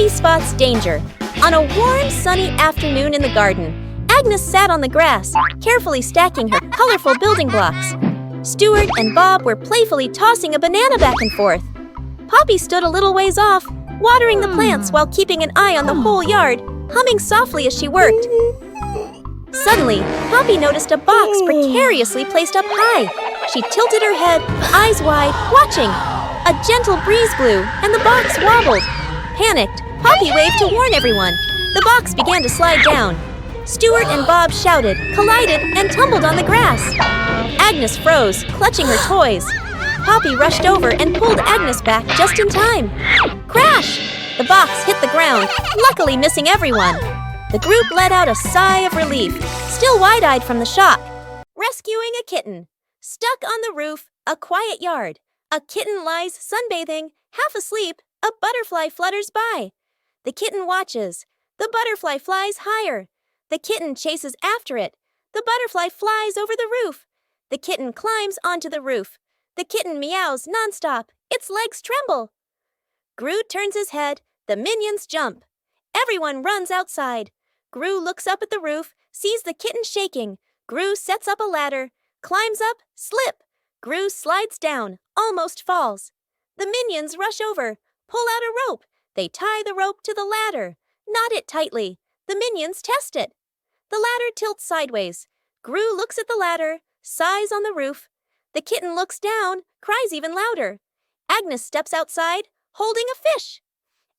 Poppy spots danger. On a warm, sunny afternoon in the garden, Agnes sat on the grass, carefully stacking her colorful building blocks. Stuart and Bob were playfully tossing a banana back and forth. Poppy stood a little ways off, watering the plants while keeping an eye on the whole yard, humming softly as she worked. Suddenly, Poppy noticed a box precariously placed up high. She tilted her head, eyes wide, watching. A gentle breeze blew, and the box wobbled. Panicked, Poppy waved to warn everyone. The box began to slide down. Stuart and Bob shouted, collided, and tumbled on the grass. Agnes froze, clutching her toys. Poppy rushed over and pulled Agnes back just in time. Crash! The box hit the ground, luckily missing everyone. The group let out a sigh of relief, still wide-eyed from the shock. Rescuing a kitten. Stuck on the roof, a quiet yard. A kitten lies sunbathing, half asleep. A butterfly flutters by. The kitten watches. The butterfly flies higher. The kitten chases after it. The butterfly flies over the roof. The kitten climbs onto the roof. The kitten meows nonstop. Its legs tremble. Gru turns his head. The minions jump. Everyone runs outside. Gru looks up at the roof, sees the kitten shaking. Gru sets up a ladder, climbs up, slip. Gru slides down, almost falls. The minions rush over, pull out a rope. They tie the rope to the ladder, knot it tightly. The minions test it. The ladder tilts sideways. Gru looks at the ladder, sighs on the roof. The kitten looks down, cries even louder. Agnes steps outside, holding a fish.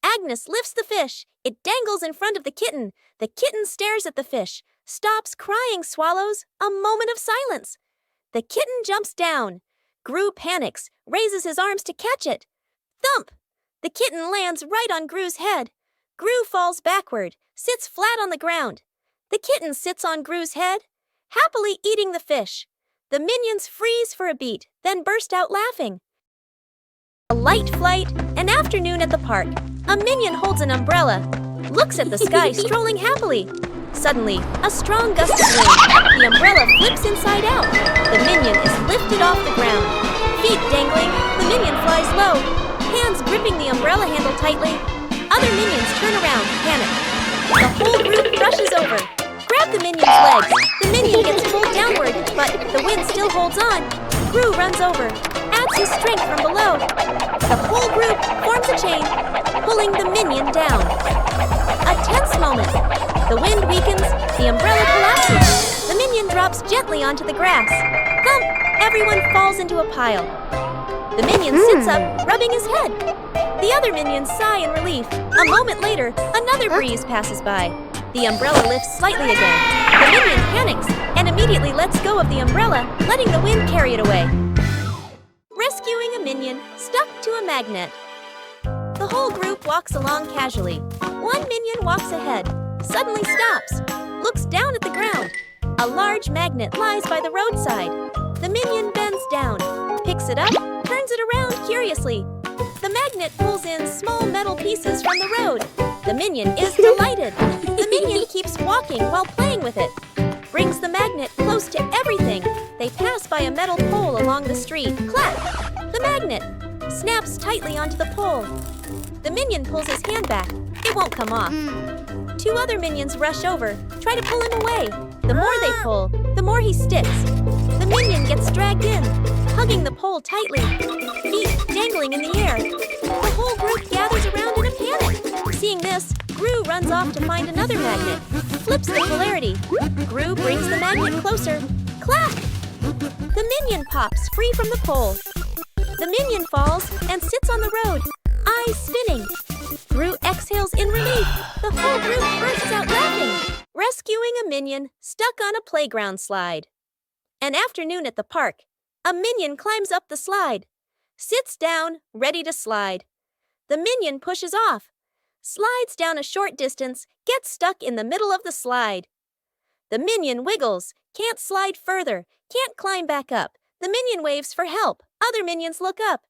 Agnes lifts the fish. It dangles in front of the kitten. The kitten stares at the fish, stops crying, swallows. A moment of silence. The kitten jumps down. Gru panics, raises his arms to catch it. Thump! The kitten lands right on Gru's head. Gru falls backward, sits flat on the ground. The kitten sits on Gru's head, happily eating the fish. The minions freeze for a beat, then burst out laughing. A light flight, an afternoon at the park. A minion holds an umbrella, looks at the sky strolling happily. Suddenly, a strong gust of wind. The umbrella flips inside out. The minion is lifted off the ground. Feet dangling, the minion flies low, hands gripping the umbrella handle tightly. Other minions turn around, panic. The whole group rushes over. Grab the minion's legs. The minion gets pulled downward, but the wind still holds on. Gru runs over, adds his strength from below. The whole group forms a chain, pulling the minion down. A tense moment. The wind weakens, the umbrella collapses. The minion drops gently onto the grass. Thump! Everyone falls into a pile. The minion sits up, rubbing his head. The other minions sigh in relief. A moment later, another breeze passes by. The umbrella lifts slightly again. The minion panics and immediately lets go of the umbrella, letting the wind carry it away. Rescuing a minion stuck to a magnet. The whole group walks along casually. One minion walks ahead, suddenly stops, looks down at the ground. A large magnet lies by the roadside. The minion bends down, picks it up, turns it around curiously. The magnet pulls in small metal pieces from the road. The minion is delighted. The minion keeps walking while playing with it. Brings the magnet close to everything. They pass by a metal pole along the street. Clap! The magnet snaps tightly onto the pole. The minion pulls his hand back. It won't come off. Two other minions rush over, try to pull him away. The more they pull, the more he sticks. The minion gets dragged in, hugging the pole tightly, feet dangling in the air. The whole group gathers around in a panic. Seeing this, Gru runs off to find another magnet, flips the polarity. Gru brings the magnet closer. Clap! The minion pops free from the pole. The minion falls and sits on the road, eyes spinning. Gru exhales in relief. The whole group bursts out laughing. Rescuing a minion stuck on a playground slide. An afternoon at the park. A minion climbs up the slide. Sits down, ready to slide. The minion pushes off. Slides down a short distance, gets stuck in the middle of the slide. The minion wiggles, can't slide further, can't climb back up. The minion waves for help. Other minions look up.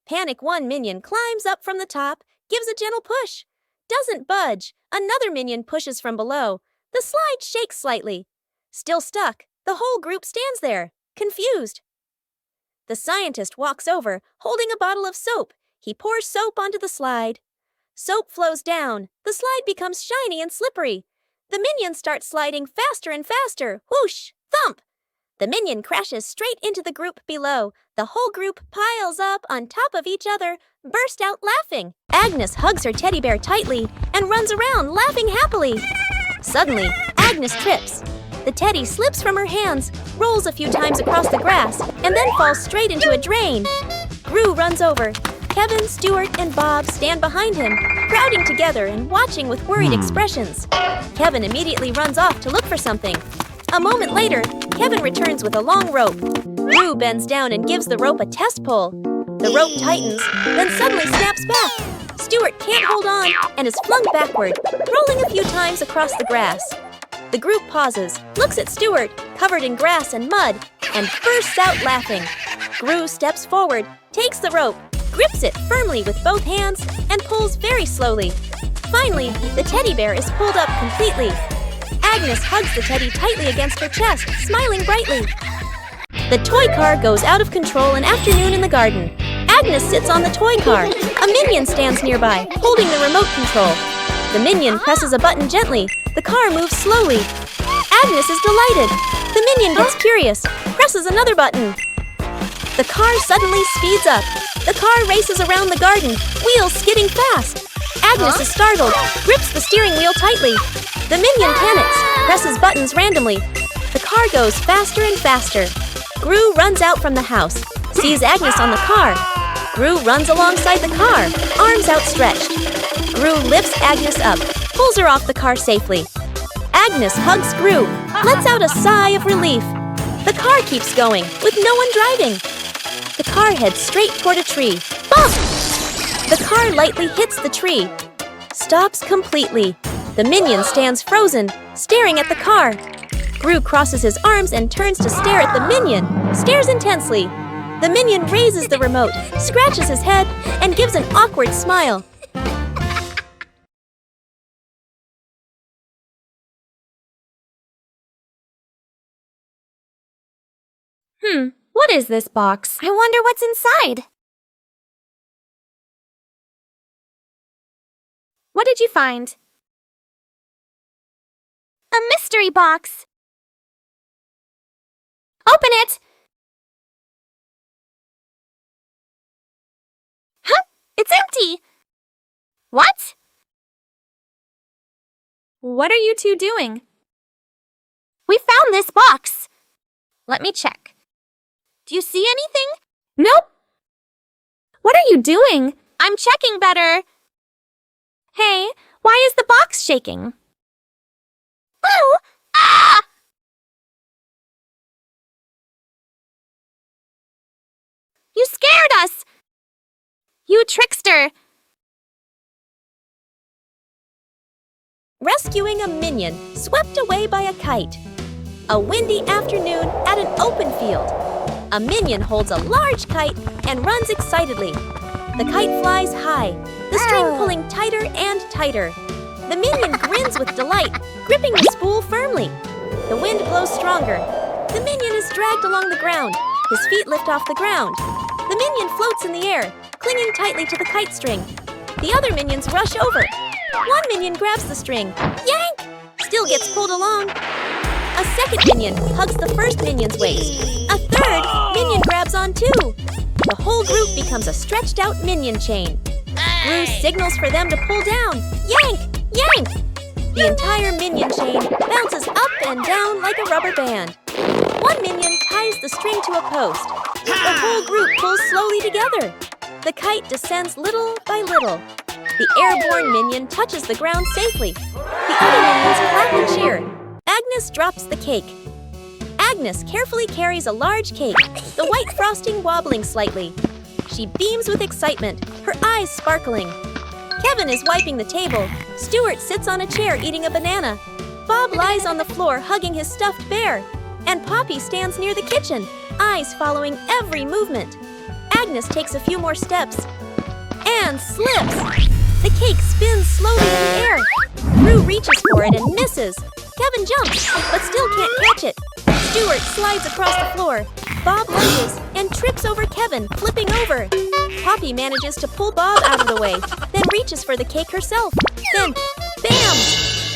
Panic one minion climbs up from the top, gives a gentle push. Doesn't budge. Another minion pushes from below. The slide shakes slightly. Still stuck, the whole group stands there, confused. The scientist walks over, holding a bottle of soap. He pours soap onto the slide. Soap flows down. The slide becomes shiny and slippery. The minions start sliding faster and faster. Whoosh! Thump! The minion crashes straight into the group below. The whole group piles up on top of each other, burst out laughing. Agnes hugs her teddy bear tightly and runs around laughing happily. Suddenly, Agnes trips. The teddy slips from her hands, rolls a few times across the grass, and then falls straight into a drain. Gru runs over. Kevin, Stuart, and Bob stand behind him, crowding together and watching with worried expressions. Kevin immediately runs off to look for something. A moment later, Kevin returns with a long rope. Gru bends down and gives the rope a test pull. The rope tightens, then suddenly snaps back. Stuart can't hold on and is flung backward, rolling a few times across the grass. The group pauses, looks at Stuart, covered in grass and mud, and bursts out laughing. Gru steps forward, takes the rope, grips it firmly with both hands, and pulls very slowly. Finally, the teddy bear is pulled up completely. Agnes hugs the teddy tightly against her chest, smiling brightly. The toy car goes out of control an afternoon in the garden. Agnes sits on the toy car. A minion stands nearby, holding the remote control. The minion presses a button gently. The car moves slowly. Agnes is delighted. The minion gets curious, presses another button. The car suddenly speeds up. The car races around the garden, wheels skidding fast. Agnes is startled, grips the steering wheel tightly. The minion panics, presses buttons randomly. The car goes faster and faster. Gru runs out from the house, sees Agnes on the car. Gru runs alongside the car, arms outstretched. Gru lifts Agnes up, pulls her off the car safely. Agnes hugs Gru, lets out a sigh of relief. The car keeps going, with no one driving. The car heads straight toward a tree. Bump! The car lightly hits the tree. Stops completely. The minion stands frozen, staring at the car. Gru crosses his arms and turns to stare at the minion, stares intensely. The minion raises the remote, scratches his head, and gives an awkward smile. What is this box? I wonder what's inside. What did you find? A mystery box. Open it! Huh? It's empty. What? What are you two doing? We found this box. Let me check. Do you see anything? Nope. What are you doing? I'm checking better. Hey, why is the box shaking? Boo! Ah! You scared us! You trickster! Rescuing a minion swept away by a kite. A windy afternoon at an open field. A minion holds a large kite and runs excitedly. The kite flies high, the string pulling tighter and tighter. The minion grins with delight, gripping the spool firmly. The wind blows stronger. The minion is dragged along the ground. His feet lift off the ground. The minion floats in the air, clinging tightly to the kite string. The other minions rush over. One minion grabs the string. Yank! Still gets pulled along. A second minion hugs the first minion's waist. A third minion grabs on too. The whole group becomes a stretched out minion chain. Gru signals for them to pull down. Yank! Yank! The entire minion chain bounces up and down like a rubber band. One minion ties the string to a post. The whole group pulls slowly together. The kite descends little by little. The airborne minion touches the ground safely. The other minions clap and cheer. Agnes drops the cake. Agnes carefully carries a large cake, the white frosting wobbling slightly. She beams with excitement, her eyes sparkling. Kevin is wiping the table. Stuart sits on a chair eating a banana. Bob lies on the floor hugging his stuffed bear. And Poppy stands near the kitchen, eyes following every movement. Agnes takes a few more steps and slips. The cake spins slowly in the air. Gru reaches for it and misses. Kevin jumps, but still can't catch it. Stuart slides across the floor. Bob lunges and trips over Kevin, flipping over. Poppy manages to pull Bob out of the way, then reaches for the cake herself. Then, bam!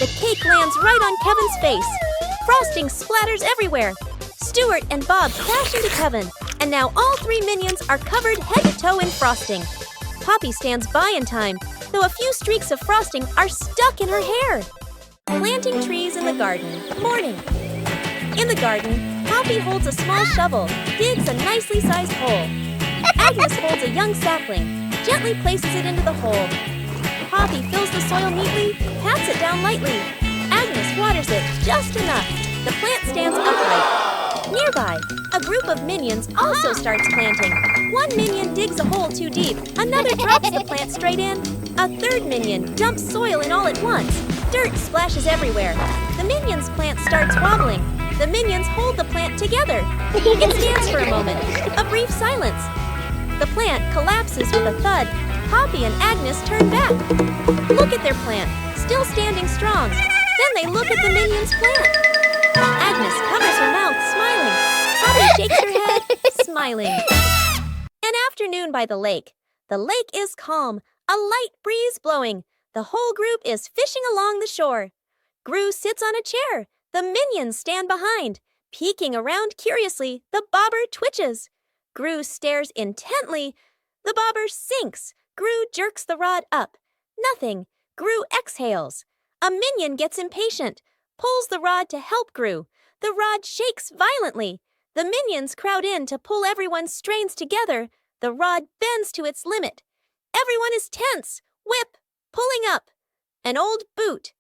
The cake lands right on Kevin's face. Frosting splatters everywhere. Stuart and Bob crash into Kevin, and now all three minions are covered head to toe in frosting. Poppy stands by in time, though a few streaks of frosting are stuck in her hair. Planting trees in the garden. Morning. In the garden, Poppy holds a small shovel, digs a nicely sized hole. Agnes holds a young sapling, gently places it into the hole. Poppy fills the soil neatly, pats it down lightly. Agnes waters it just enough. The plant stands upright. Nearby, a group of minions also starts planting. One minion digs a hole too deep. Another drops the plant straight in. A third minion dumps soil in all at once. Dirt splashes everywhere. The minion's plant starts wobbling. The minions hold the plant together. It stands for a moment. A brief silence. The plant collapses with a thud. Poppy and Agnes turn back. Look at their plant, still standing strong. Then they look at the minion's plant. Agnes covers her mouth, smiling. Poppy shakes her head, smiling. An afternoon by the lake. The lake is calm, a light breeze blowing. The whole group is fishing along the shore. Gru sits on a chair. The minions stand behind. Peeking around curiously, the bobber twitches. Gru stares intently. The bobber sinks. Gru jerks the rod up. Nothing. Gru exhales. A minion gets impatient, pulls the rod to help Gru. The rod shakes violently. The minions crowd in to pull everyone's strains together. The rod bends to its limit. Everyone is tense. Whip. Pulling up. An old boot.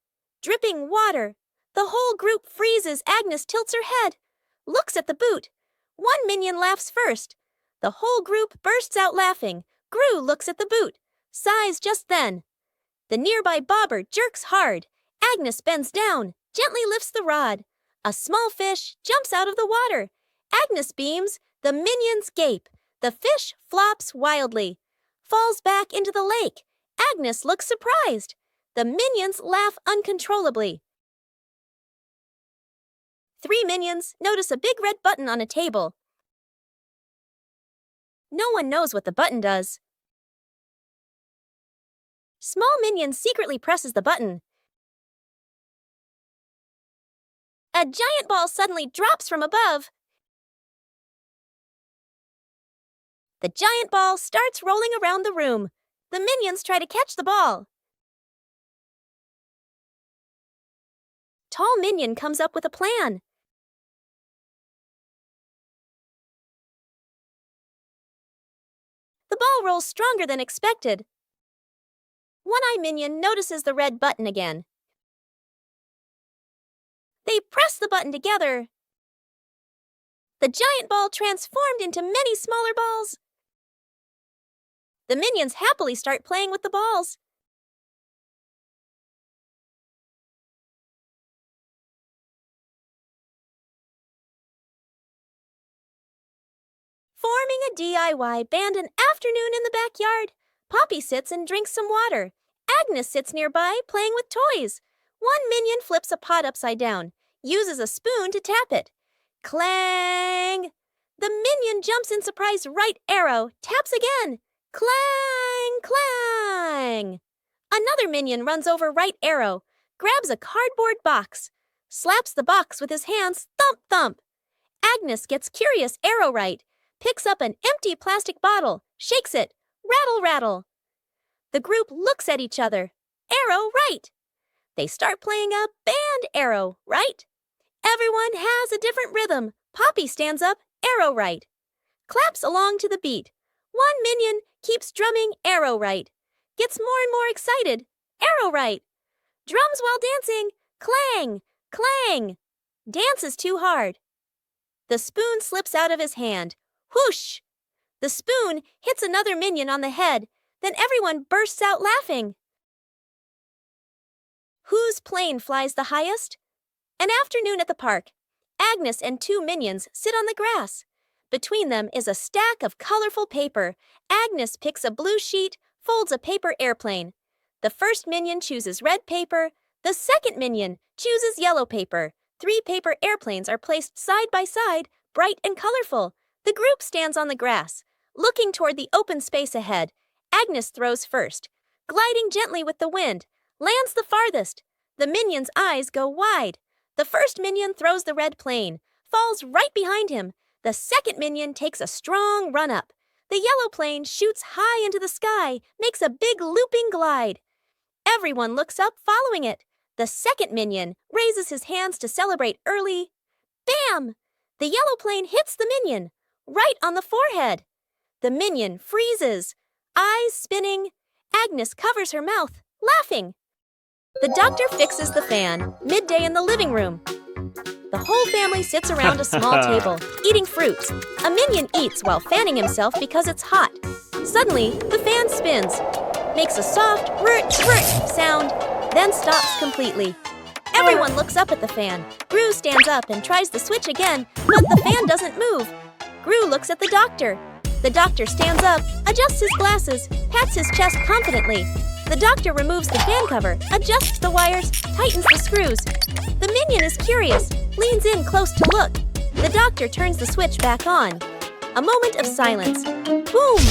Dripping water. The whole group freezes. Agnes tilts her head. Looks at the boot. One minion laughs first. The whole group bursts out laughing. Gru looks at the boot. Sighs just then. The nearby bobber jerks hard. Agnes bends down, gently lifts the rod. A small fish jumps out of the water. Agnes beams. The minions gape. The fish flops wildly. Falls back into the lake. Agnes looks surprised. The minions laugh uncontrollably. Three minions notice a big red button on a table. No one knows what the button does. Small minion secretly presses the button. A giant ball suddenly drops from above. The giant ball starts rolling around the room. The minions try to catch the ball. Tall minion comes up with a plan. The ball rolls stronger than expected. One-Eye Minion notices the red button again. They press the button together. The giant ball transformed into many smaller balls. The minions happily start playing with the balls. Forming a DIY band an afternoon in the backyard. Poppy sits and drinks some water. Agnes sits nearby, playing with toys. One minion flips a pot upside down, uses a spoon to tap it. Clang! The minion jumps in surprise right arrow, taps again. Clang! Clang! Another minion runs over right arrow, grabs a cardboard box, slaps the box with his hands, thump thump. Agnes gets curious arrow right, picks up an empty plastic bottle, shakes it, rattle rattle. The group looks at each other. Arrow right. They start playing a band arrow right. Everyone has a different rhythm. Poppy stands up, arrow right. Claps along to the beat. One minion keeps drumming arrow right. Gets more and more excited. Arrow right. Drums while dancing. Clang, clang. Dances too hard. The spoon slips out of his hand. Whoosh! The spoon hits another minion on the head. Then everyone bursts out laughing. Whose plane flies the highest? An afternoon at the park. Agnes and two minions sit on the grass. Between them is a stack of colorful paper. Agnes picks a blue sheet, folds a paper airplane. The first minion chooses red paper. The second minion chooses yellow paper. 3 paper airplanes are placed side by side, bright and colorful. The group stands on the grass, looking toward the open space ahead. Agnes throws first, gliding gently with the wind, lands the farthest. The minion's eyes go wide. The first minion throws the red plane, falls right behind him. The second minion takes a strong run up. The yellow plane shoots high into the sky, makes a big looping glide. Everyone looks up following it. The second minion raises his hands to celebrate early. Bam! The yellow plane hits the minion, right on the forehead. The minion freezes, eyes spinning. Agnes covers her mouth, laughing. The doctor fixes the fan, midday in the living room. The whole family sits around a small table, eating fruits. A minion eats while fanning himself because it's hot. Suddenly, the fan spins, makes a soft rrt sound, then stops completely. Everyone looks up at the fan. Gru stands up and tries the switch again, but the fan doesn't move. Gru looks at the doctor. The doctor stands up, adjusts his glasses, pats his chest confidently. The doctor removes the fan cover, adjusts the wires, tightens the screws. The minion is curious, leans in close to look. The doctor turns the switch back on. A moment of silence. Boom!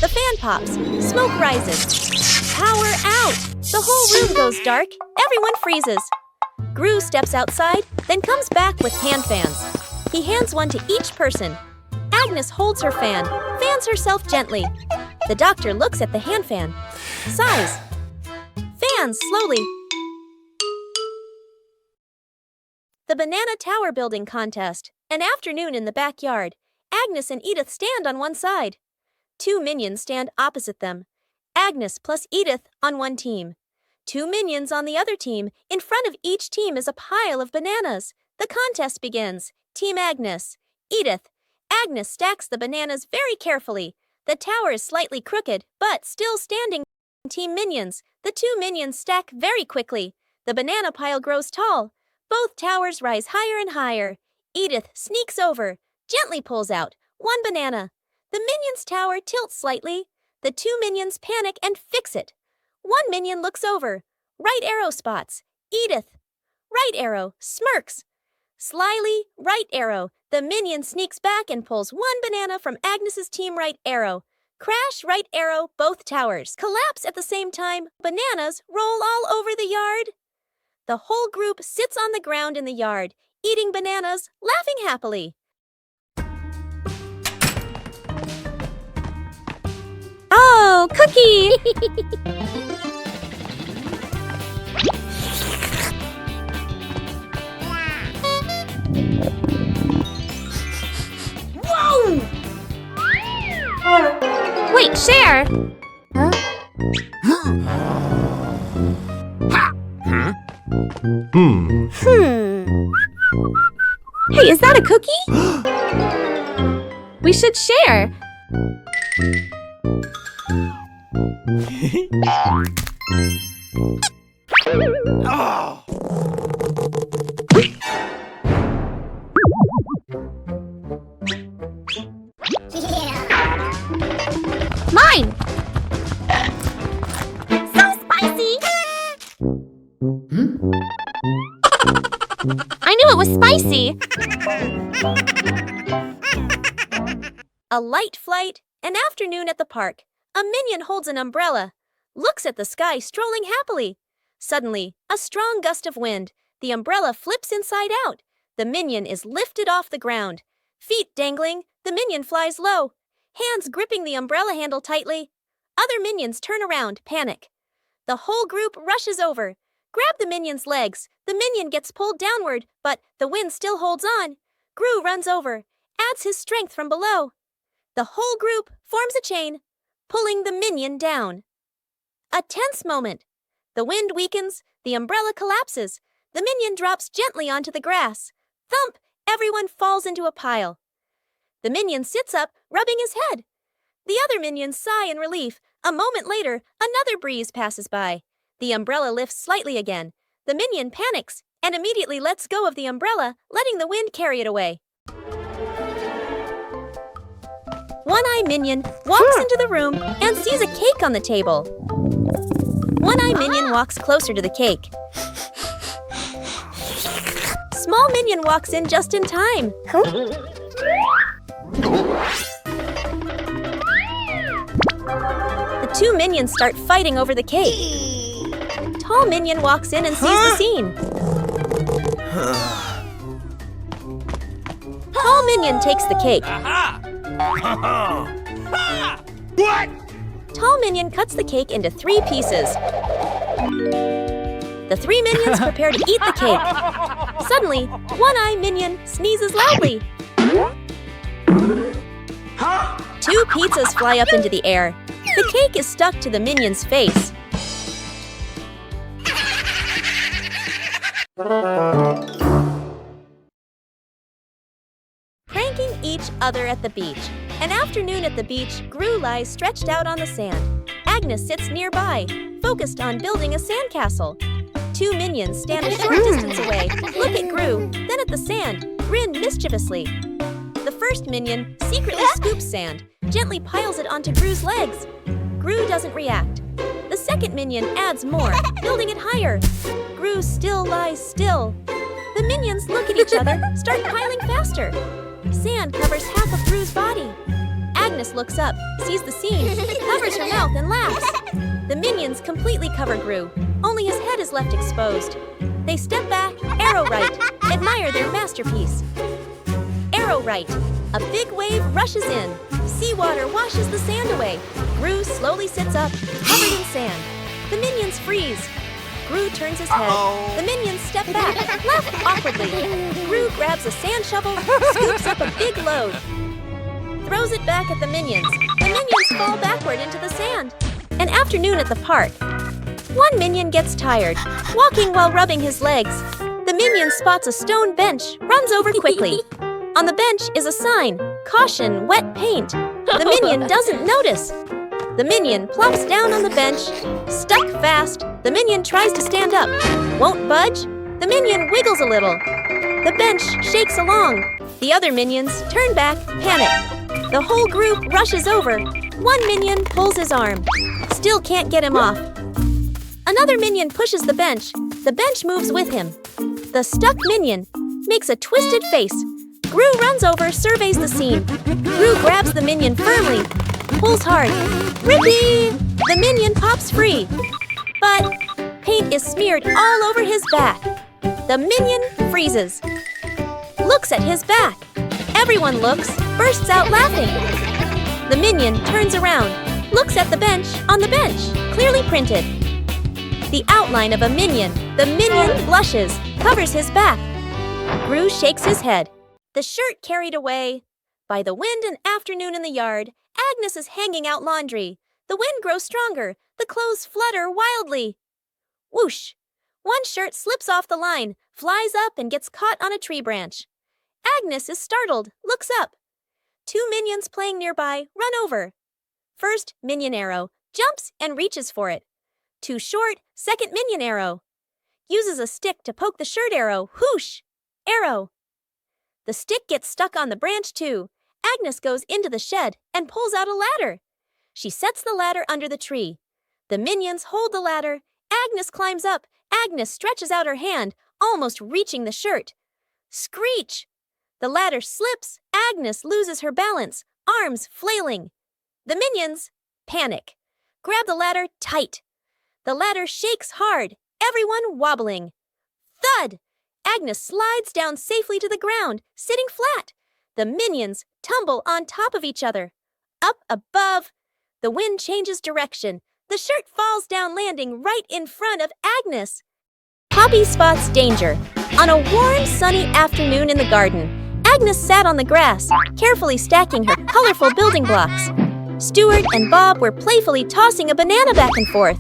The fan pops. Smoke rises. Power out! The whole room goes dark. Everyone freezes. Gru steps outside, then comes back with hand fans. He hands one to each person. Agnes holds her fan, fans herself gently. The doctor looks at the hand fan, sighs, fans slowly. The Banana Tower Building Contest. An afternoon in the backyard. Agnes and Edith stand on one side. 2 minions stand opposite them. Agnes plus Edith on one team. 2 minions on the other team. In front of each team is a pile of bananas. The contest begins. Team Agnes. Edith. Agnes stacks the bananas very carefully. The tower is slightly crooked, but still standing. Team Minions. The 2 minions stack very quickly. The banana pile grows tall. Both towers rise higher and higher. Edith sneaks over, gently pulls out 1 banana. The minion's tower tilts slightly. The 2 minions panic and fix it. 1 minion looks over. Right arrow spots. Edith. Right arrow smirks. Slyly, right arrow. The minion sneaks back and pulls 1 banana from Agnes's team right arrow. Crash, right arrow, both towers. Collapse at the same time. Bananas roll all over the yard. The whole group sits on the ground in the yard, eating bananas, laughing happily. Oh, cookie! Wait, share! Hey, is that a cookie? We should share. Mine! So spicy! I knew it was spicy. A light flight, an afternoon at the park. A minion holds an umbrella, looks at the sky strolling happily. Suddenly, a strong gust of wind. The umbrella flips inside out. The minion is lifted off the ground. Feet dangling, the minion flies low. Hands gripping the umbrella handle tightly. Other minions turn around, panic. The whole group rushes over. Grab the minion's legs. The minion gets pulled downward, but the wind still holds on. Gru runs over, adds his strength from below. The whole group forms a chain, pulling the minion down. A tense moment. The wind weakens, the umbrella collapses. The minion drops gently onto the grass. Thump! Everyone falls into a pile. The minion sits up, rubbing his head. The other minions sigh in relief. A moment later, another breeze passes by. The umbrella lifts slightly again. The minion panics and immediately lets go of the umbrella, letting the wind carry it away. One-Eye Minion walks into the room and sees a cake on the table. One-Eye Minion walks closer to the cake. small minion walks in just in time. The two minions start fighting over the cake. Tall minion walks in and sees the scene. Tall minion takes the cake. What? Tall minion cuts the cake into 3 pieces. The 3 minions prepare to eat the cake. Suddenly, One-Eye Minion sneezes loudly. 2 pizzas fly up into the air. The cake is stuck to the minion's face. Pranking each other at the beach. An afternoon at the beach, Gru lies stretched out on the sand. Agnes sits nearby, focused on building a sandcastle. 2 minions stand a short distance away, look at Gru, then at the sand, grin mischievously. The first minion secretly scoops sand, gently piles it onto Gru's legs. Gru doesn't react. The second minion adds more, building it higher. Gru still lies still. The minions look at each other, start piling faster. Sand covers half of Gru's body. Agnes looks up, sees the scene, covers her mouth and laughs. The minions completely cover Gru. Only his head is left exposed. They step back, arrow right, admire their masterpiece. Arrow right. A big wave rushes in. Seawater washes the sand away. Gru slowly sits up, covered in sand. The minions freeze. Gru turns his head. The minions step back, laugh awkwardly. Gru grabs a sand shovel, scoops up a big load. Throws it back at the minions. The minions fall backward into the sand. An afternoon at the park. One minion gets tired, walking while rubbing his legs. The minion spots a stone bench, runs over quickly. On the bench is a sign, "Caution, wet paint." The minion doesn't notice. The minion plops down on the bench, stuck fast. The minion tries to stand up, won't budge. The minion wiggles a little. The bench shakes along. The other minions turn back, panic. The whole group rushes over. One minion pulls his arm. Still can't get him off. Another minion pushes the bench. The bench moves with him. The stuck minion makes a twisted face. Gru runs over, surveys the scene. Gru grabs the minion firmly, pulls hard. Rippee! The minion pops free. But paint is smeared all over his back. The minion freezes. Looks at his back. Everyone looks, bursts out laughing. The minion turns around, looks at the bench, on the bench, clearly printed. The outline of a minion. The minion blushes, covers his back. Gru shakes his head. The shirt carried away. By the wind and afternoon in the yard, Agnes is hanging out laundry. The wind grows stronger. The clothes flutter wildly. Whoosh! One shirt slips off the line, flies up and gets caught on a tree branch. Agnes is startled, looks up. 2 minions playing nearby run over. First minion arrow jumps and reaches for it. Too short, second minion arrow. Uses a stick to poke the shirt arrow. Whoosh! Arrow. The stick gets stuck on the branch too. Agnes goes into the shed and pulls out a ladder. She sets the ladder under the tree. The minions hold the ladder. Agnes climbs up. Agnes stretches out her hand, almost reaching the shirt. Screech! The ladder slips. Agnes loses her balance, arms flailing. The minions panic. Grab the ladder tight. The ladder shakes hard, everyone wobbling. Thud! Agnes slides down safely to the ground, sitting flat. The minions tumble on top of each other. Up above, the wind changes direction. The shirt falls down, landing right in front of Agnes. Poppy spots danger. On a warm, sunny afternoon in the garden, Agnes sat on the grass, carefully stacking her colorful building blocks. Stuart and Bob were playfully tossing a banana back and forth.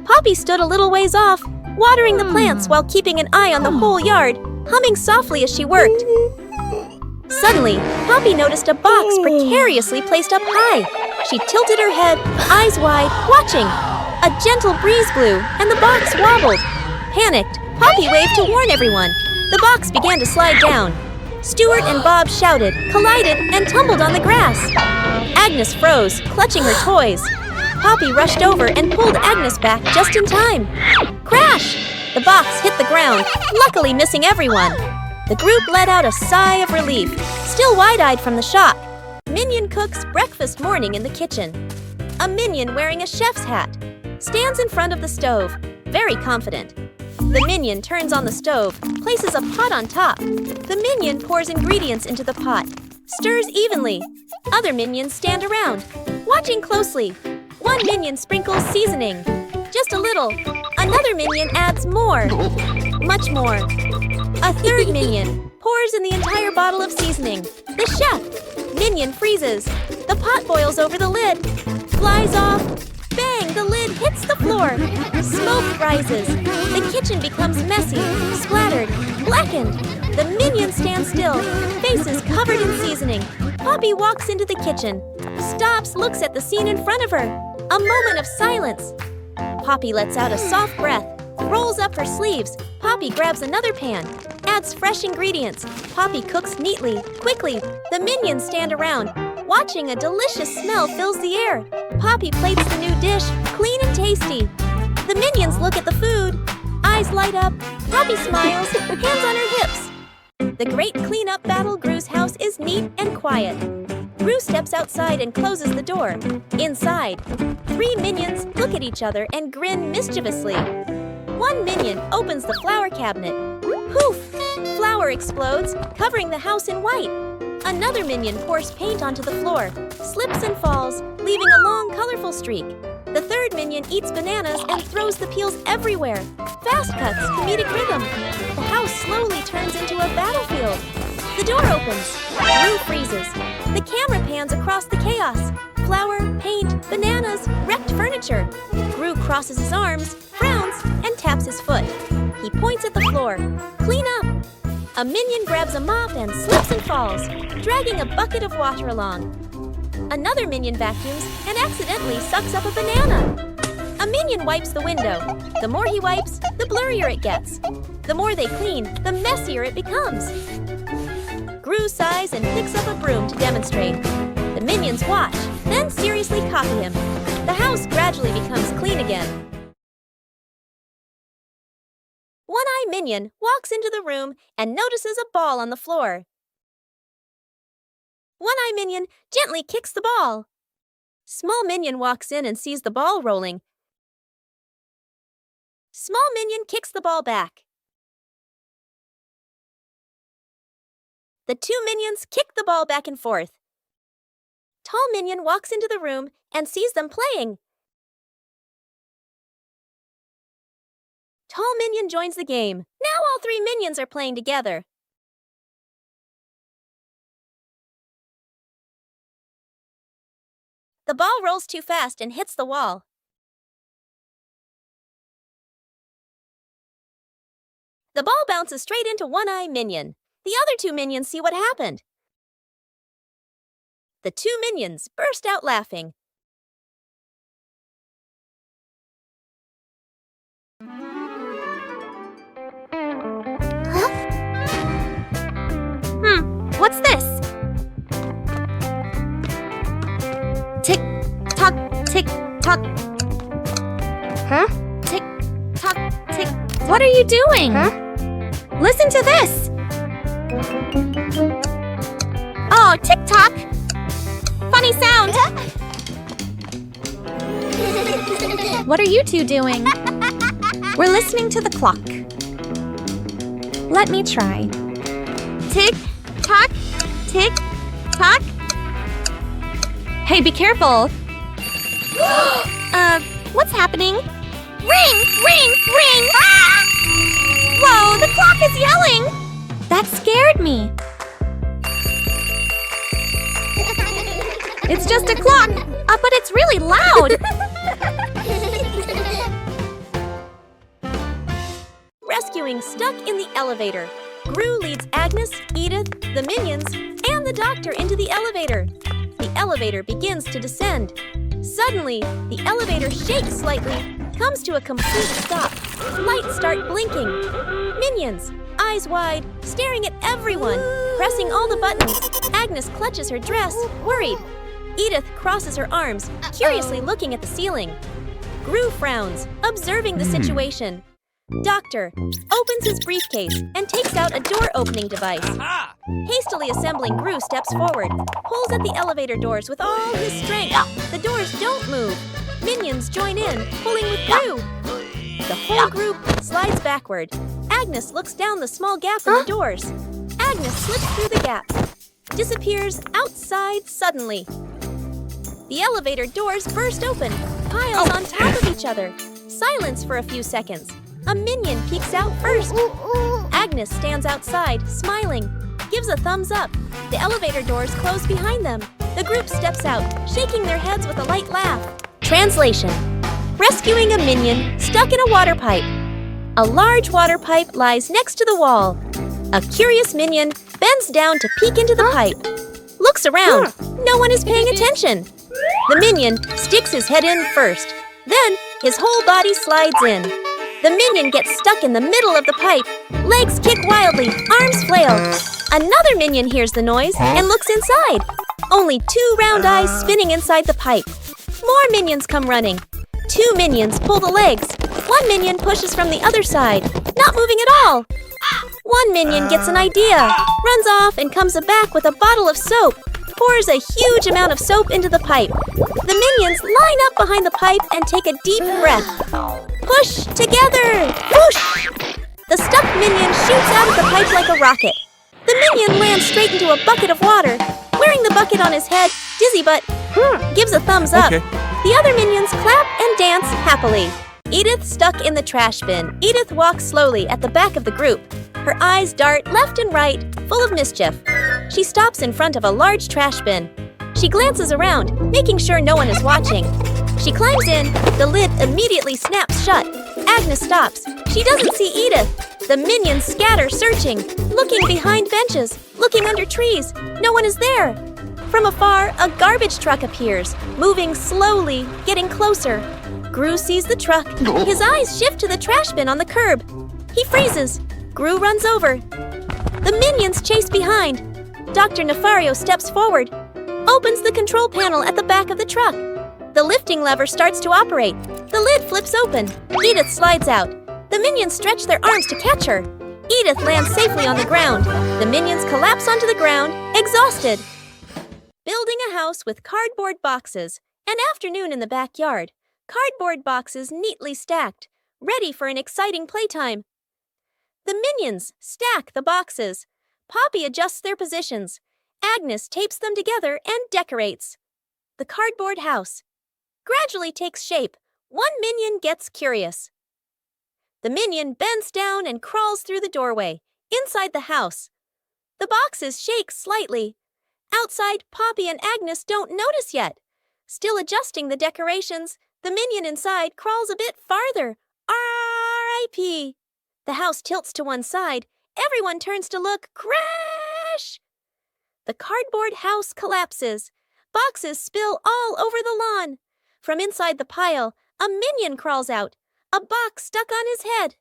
Poppy stood a little ways off, watering the plants while keeping an eye on the whole yard, humming softly as she worked. Suddenly, Poppy noticed a box precariously placed up high. She tilted her head, eyes wide, watching. A gentle breeze blew, and the box wobbled. Panicked, Poppy waved to warn everyone. The box began to slide down. Stuart and Bob shouted, collided, and tumbled on the grass. Agnes froze, clutching her toys. Poppy rushed over and pulled Agnes back just in time. Crash! The box hit the ground, luckily missing everyone. The group let out a sigh of relief, still wide-eyed from the shock. Minion cooks breakfast morning in the kitchen. A minion wearing a chef's hat stands in front of the stove, very confident. The minion turns on the stove, places a pot on top. The minion pours ingredients into the pot, stirs evenly. Other minions stand around, watching closely. One minion sprinkles seasoning, just a little. Another minion adds more, much more. A third minion pours in the entire bottle of seasoning. The chef minion freezes. The pot boils over the lid, flies off. Bang! The lid hits the floor. Smoke rises. The kitchen becomes messy, splattered, blackened. The minions stand still, faces covered in seasoning. Poppy walks into the kitchen, stops, looks at the scene in front of her. A moment of silence. Poppy lets out a soft breath, rolls up her sleeves. Poppy grabs another pan, adds fresh ingredients. Poppy cooks neatly, quickly. The minions stand around, watching. A delicious smell fills the air. Poppy plates the new dish, clean and tasty. The minions look at the food. Eyes light up. Poppy smiles, hands on her hips. The great cleanup battle. Gru's house is neat and quiet. Gru steps outside and closes the door. Inside, 3 minions look at each other and grin mischievously. One minion opens the flower cabinet. Poof! Flour explodes, covering the house in white. Another minion pours paint onto the floor, slips and falls, leaving a long, colorful streak. The third minion eats bananas and throws the peels everywhere. Fast cuts, comedic rhythm. The house slowly turns into a battlefield. The door opens. Gru freezes. The camera pans across the chaos. Flour, paint, bananas, wrecked furniture. Gru crosses his arms, frowns, and taps his foot. He points at the floor. Clean up. A minion grabs a mop and slips and falls, dragging a bucket of water along. Another minion vacuums and accidentally sucks up a banana. A minion wipes the window. The more he wipes, the blurrier it gets. The more they clean, the messier it becomes. Gru sighs and picks up a broom to demonstrate. The minions watch, then seriously copy him. The house gradually becomes clean again. One-Eye Minion walks into the room and notices a ball on the floor. One-Eye Minion gently kicks the ball. Small Minion walks in and sees the ball rolling. Small Minion kicks the ball back. The 2 minions kick the ball back and forth. Tall Minion walks into the room and sees them playing. Tall Minion joins the game. Now all 3 minions are playing together. The ball rolls too fast and hits the wall. The ball bounces straight into One-Eye Minion. The other 2 minions see what happened. The 2 minions burst out laughing. What's this? Tick tock, tick tock. Huh? Tick tock, tick. What are you doing? Huh? Listen to this. Oh, tick tock. Funny sound. What are you two doing? We're listening to the clock. Let me try. Tick tock, tick tock. Hey, be careful. What's happening? Ring, ring, ring! Ah! Whoa, the clock is yelling! That scared me. It's just a clock, but it's really loud. Rescuing stuck in the elevator. Gru leads Agnes, Edith, the minions, and the doctor into the elevator. The elevator begins to descend. Suddenly, the elevator shakes slightly, comes to a complete stop. Lights start blinking. Minions, eyes wide, staring at everyone, pressing all the buttons. Agnes clutches her dress, worried. Edith crosses her arms, curiously looking at the ceiling. Gru frowns, observing the situation. Doctor opens his briefcase and takes out a door-opening device. Aha! Hastily assembling Gru steps forward, pulls at the elevator doors with all his strength. The doors don't move. Minions join in, pulling with Gru. The whole group slides backward. Agnes looks down the small gap in the doors. Agnes slips through the gap, disappears outside suddenly. The elevator doors burst open, piles on top of each other. Silence for a few seconds. A minion peeks out first. Agnes stands outside, smiling, gives a thumbs up. The elevator doors close behind them. The group steps out, shaking their heads with a light laugh. Translation: rescuing a minion stuck in a water pipe. A large water pipe lies next to the wall. A curious minion bends down to peek into the pipe. Looks around. No one is paying attention. The minion sticks his head in first. Then his whole body slides in. The minion gets stuck in the middle of the pipe. Legs kick wildly, arms flail. Another minion hears the noise and looks inside. Only 2 round eyes spinning inside the pipe. More minions come running. 2 minions pull the legs. 1 minion pushes from the other side, not moving at all. 1 minion gets an idea, runs off and comes back with a bottle of soap. Pours a huge amount of soap into the pipe. The minions line up behind the pipe and take a deep breath. Push together! Whoosh! The stuck minion shoots out of the pipe like a rocket. The minion lands straight into a bucket of water. Wearing the bucket on his head, Dizzy Butt gives a thumbs up. Okay. The other minions clap and dance happily. Edith stuck in the trash bin. Edith walks slowly at the back of the group. Her eyes dart left and right, full of mischief. She stops in front of a large trash bin. She glances around, making sure no one is watching. She climbs in. The lid immediately snaps shut. Agnes stops. She doesn't see Edith. The minions scatter, searching, looking behind benches, looking under trees. No one is there. From afar, a garbage truck appears, moving slowly, getting closer. Gru sees the truck. His eyes shift to the trash bin on the curb. He freezes. Gru runs over. The minions chase behind. Dr. Nefario steps forward, opens the control panel at the back of the truck. The lifting lever starts to operate. The lid flips open. Edith slides out. The minions stretch their arms to catch her. Edith lands safely on the ground. The minions collapse onto the ground, exhausted. Building a house with cardboard boxes. An afternoon in the backyard. Cardboard boxes neatly stacked, ready for an exciting playtime. The minions stack the boxes. Poppy adjusts their positions. Agnes tapes them together and decorates. The cardboard house gradually takes shape. 1 minion gets curious. The minion bends down and crawls through the doorway, inside the house. The boxes shake slightly. Outside, Poppy and Agnes don't notice yet. Still adjusting the decorations, the minion inside crawls a bit farther. R.I.P. The house tilts to one side. Everyone turns to look. Crash! The cardboard house collapses. Boxes spill all over the lawn. From inside the pile, a minion crawls out. A box stuck on his head.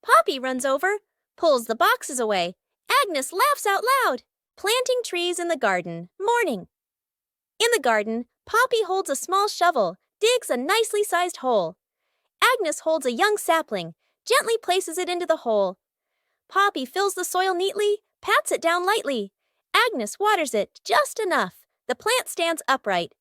Poppy runs over, pulls the boxes away. Agnes laughs out loud. Planting trees in the garden. Morning. In the garden, Poppy holds a small shovel, digs a nicely sized hole. Agnes holds a young sapling, gently places it into the hole. Poppy fills the soil neatly, pats it down lightly. Agnes waters it just enough. The plant stands upright.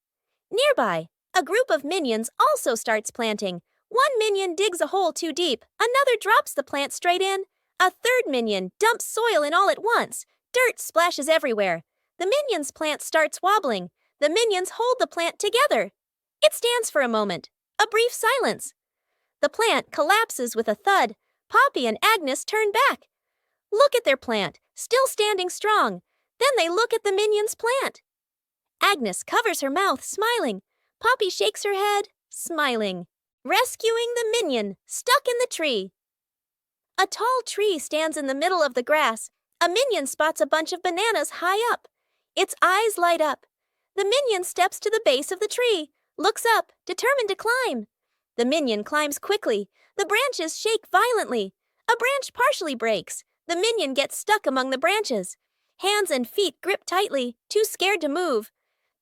Nearby, a group of minions also starts planting. 1 minion digs a hole too deep. Another drops the plant straight in. A 3rd minion dumps soil in all at once. Dirt splashes everywhere. The minion's plant starts wobbling. The minions hold the plant together. It stands for a moment. A brief silence. The plant collapses with a thud. Poppy and Agnes turn back. Look at their plant, still standing strong. Then they look at the minion's plant. Agnes covers her mouth, smiling. Poppy shakes her head, smiling. Rescuing the minion, stuck in the tree. A tall tree stands in the middle of the grass. A minion spots a bunch of bananas high up. Its eyes light up. The minion steps to the base of the tree, looks up, determined to climb. The minion climbs quickly. The branches shake violently. A branch partially breaks. The minion gets stuck among the branches. Hands and feet grip tightly, too scared to move.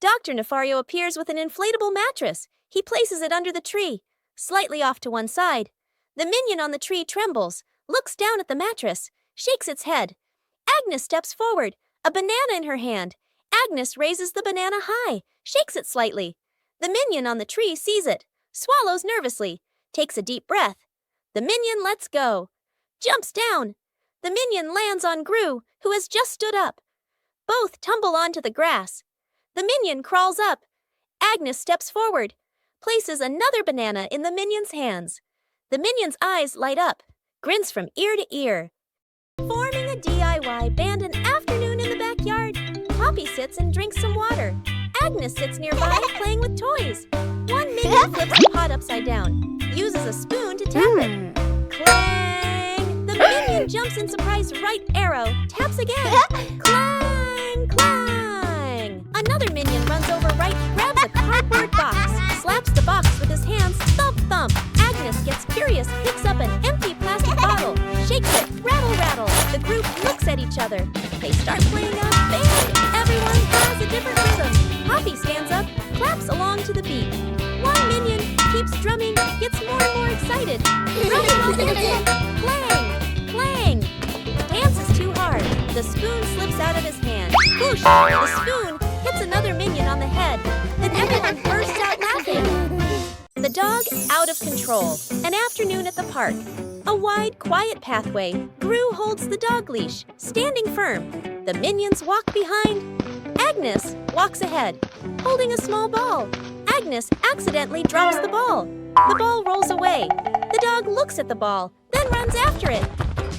Dr. Nefario appears with an inflatable mattress. He places it under the tree, slightly off to one side. The minion on the tree trembles, looks down at the mattress, shakes its head. Agnes steps forward, a banana in her hand. Agnes raises the banana high, shakes it slightly. The minion on the tree sees it, swallows nervously, takes a deep breath. The minion lets go, jumps down. The minion lands on Gru, who has just stood up. Both tumble onto the grass. The minion crawls up. Agnes steps forward, places another banana in the minion's hands. The minion's eyes light up, grins from ear to ear. Forming a DIY band an afternoon in the backyard. Poppy sits and drinks some water. Agnes sits nearby playing with toys. One minion flips the pot upside down, uses a spoon to tap it. Clang! The minion jumps in surprise right arrow, taps again. Clang! Clang! Another minion runs over right, grabs a cardboard box, slaps the box with his hands, thump thump. Agnes gets curious, picks up an empty plastic bottle, shakes it, rattle rattle. The group looks at each other. They start playing a band. Everyone has a different rhythm. Poppy stands up, claps along to the beat. One minion keeps drumming, gets more and more excited. Drumming while dancing. Clang! Clang! Dance is too hard. The spoon slips out of his hand. Whoosh! The spoon hits another minion on the head. Then everyone bursts out laughing. The dog out of control. An afternoon at the park. A wide, quiet pathway. Gru holds the dog leash, standing firm. The minions walk behind. Agnes walks ahead, holding a small ball. Agnes accidentally drops the ball. The ball rolls away. The dog looks at the ball, then runs after it.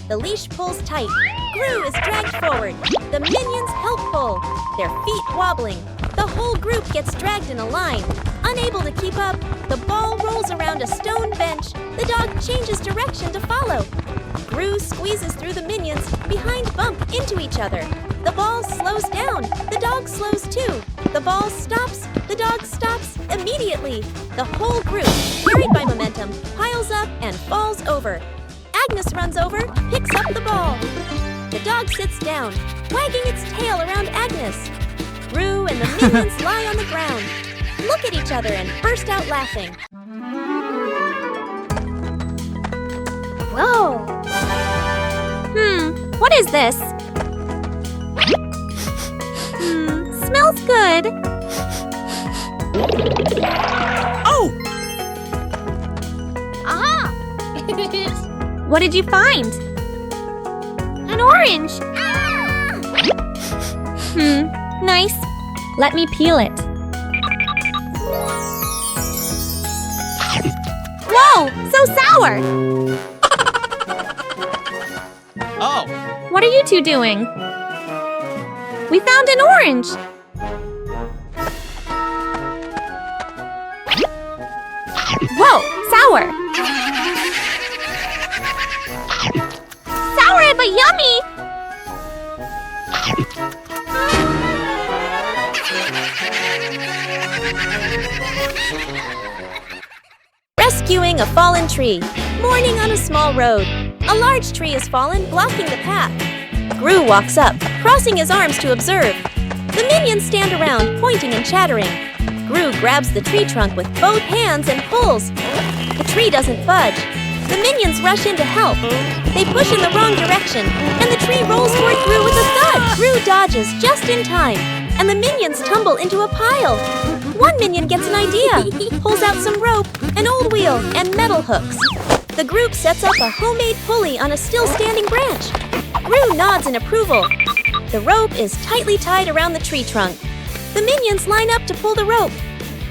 The leash pulls tight. Gru is dragged forward. The minions help pull, their feet wobbling. The whole group gets dragged in a line. Unable to keep up, the ball rolls around a stone bench. The dog changes direction to follow. Gru squeezes through the minions, behind bump into each other. The ball slows down. The dog slows too. The ball stops. The dog stops immediately. The whole group, carried by momentum, piles up and falls over. Agnes runs over, picks up the ball. The dog sits down, wagging its tail around Agnes. Gru and the minions lie on the ground, look at each other and burst out laughing. Whoa! What is this? Smells good. Oh! Aha! What did you find? An orange. Nice. Let me peel it. Whoa! So sour! Oh! What are you two doing? We found an orange! Whoa! Sour! Sour but yummy! Rescuing a fallen tree. Morning on a small road. A large tree has fallen, blocking the path. Gru walks up, crossing his arms to observe. The minions stand around, pointing and chattering. Gru grabs the tree trunk with both hands and pulls. The tree doesn't budge. The minions rush in to help. They push in the wrong direction, and the tree rolls toward Gru with a thud. Gru dodges just in time, and the minions tumble into a pile. One minion gets an idea, pulls out some rope, an old wheel, and metal hooks. The group sets up a homemade pulley on a still-standing branch. Gru nods in approval. The rope is tightly tied around the tree trunk. The minions line up to pull the rope.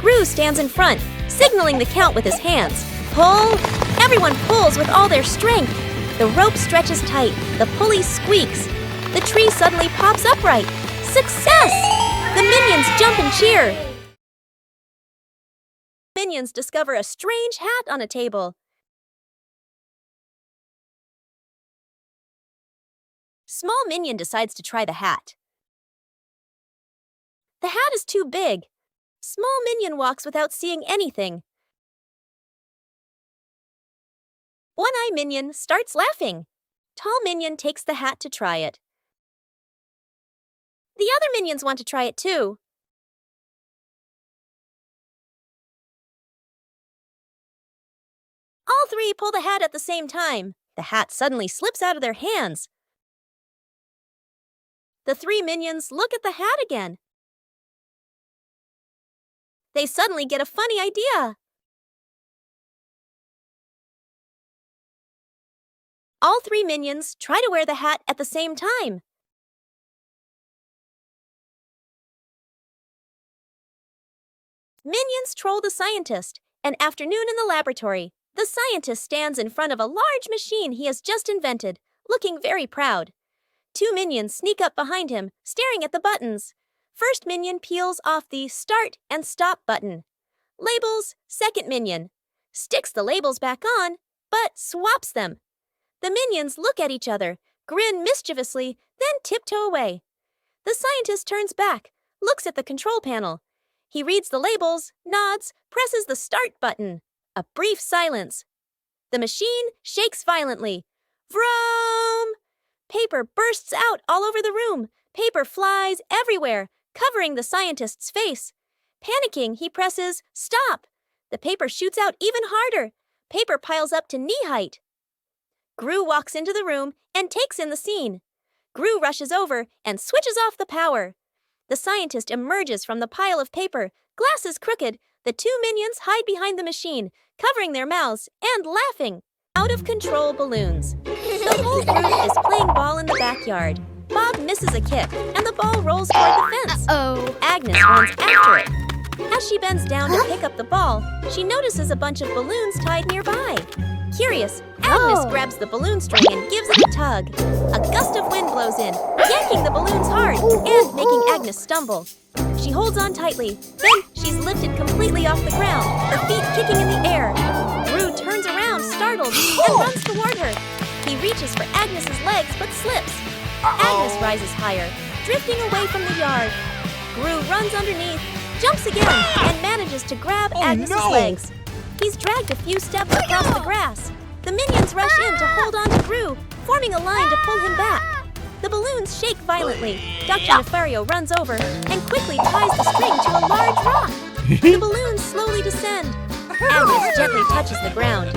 Gru stands in front, signaling the count with his hands. Pull! Everyone pulls with all their strength. The rope stretches tight. The pulley squeaks. The tree suddenly pops upright. Success! The minions jump and cheer. Minions discover a strange hat on a table. Small minion decides to try the hat. The hat is too big. Small minion walks without seeing anything. One-eye minion starts laughing. Tall minion takes the hat to try it. The other minions want to try it too. All three pull the hat at the same time. The hat suddenly slips out of their hands. The three minions look at the hat again. They suddenly get a funny idea. All three minions try to wear the hat at the same time. Minions troll the scientist. An afternoon in the laboratory. The scientist stands in front of a large machine he has just invented, looking very proud. Two minions sneak up behind him, staring at the buttons. First minion peels off the Start and Stop button. Labels, second minion. Sticks the labels back on, but swaps them. The minions look at each other, grin mischievously, then tiptoe away. The scientist turns back, looks at the control panel. He reads the labels, nods, presses the Start button. A brief silence. The machine shakes violently. Vroom! Paper bursts out all over the room. Paper flies everywhere, covering the scientist's face. Panicking, he presses Stop. The paper shoots out even harder. Paper piles up to knee height. Gru walks into the room and takes in the scene. Gru rushes over and switches off the power. The scientist emerges from the pile of paper, glasses crooked. The two minions hide behind the machine, covering their mouths and laughing. Out-of-control balloons. The whole group is playing ball in the backyard. Bob misses a kick, and the ball rolls toward the fence. Agnes runs after it. As she bends down to pick up the ball, she notices a bunch of balloons tied nearby. Curious, Agnes grabs the balloon string and gives it a tug. A gust of wind blows in, yanking the balloons hard and making Agnes stumble. She holds on tightly, then she's lifted completely off the ground, her feet kicking in the air. Gru turns around, startled, and runs toward her. He reaches for Agnes's legs but slips. Agnes rises higher, drifting away from the yard. Gru runs underneath, jumps again, and manages to grab Agnes's legs. He's dragged a few steps across the grass. The minions rush in to hold on to Gru, forming a line to pull him back. The balloons shake violently. Dr. Nefario runs over and quickly ties the string to a large rock. The balloons slowly descend. Agnes gently touches the ground.